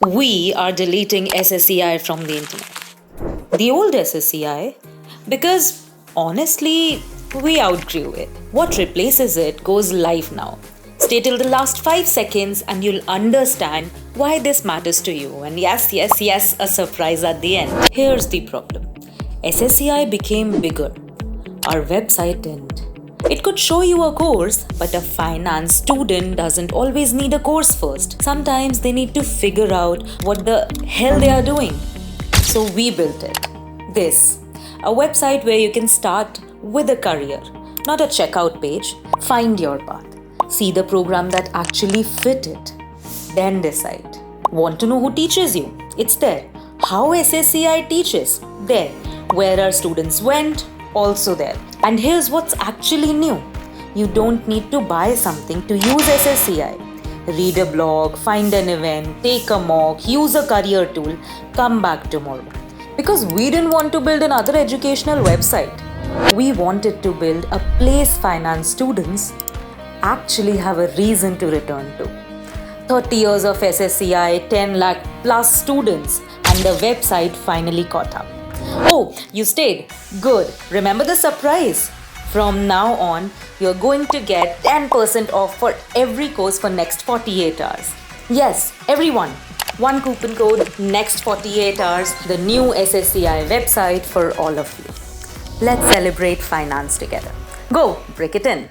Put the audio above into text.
We are deleting SSEI from the internet. The old SSEI, because honestly, we outgrew it. What replaces it goes live now. Stay till the last 5 seconds and you'll understand why this matters to you. And yes, a surprise at the end. Here's the problem: SSEI became bigger. Our website didn't. It could show you a course, but a finance student doesn't always need a course first. Sometimes they need to figure out what the hell they are doing. So we built it. This, a website where you can start with a career, not a checkout page. Find your path. See the program that actually fit it. Then decide. Want to know who teaches you? It's there. How SSCI teaches? There. Where our students went? Also there. And here's what's actually new. You don't need to buy something to use SSCI. Read a blog, find an event, take a mock, use a career tool, come back tomorrow. Because we didn't want to build another educational website. We wanted to build a place finance students actually have a reason to return to. 30 years of SSCI, 10 lakh plus students, and the website finally caught up. Oh, you stayed? Good. Remember the surprise? From now on, you're going to get 10% off for every course for next 48 hours. Yes, everyone. One coupon code, next 48 hours, the new SSCI website for all of you. Let's celebrate finance together. Go, break it in.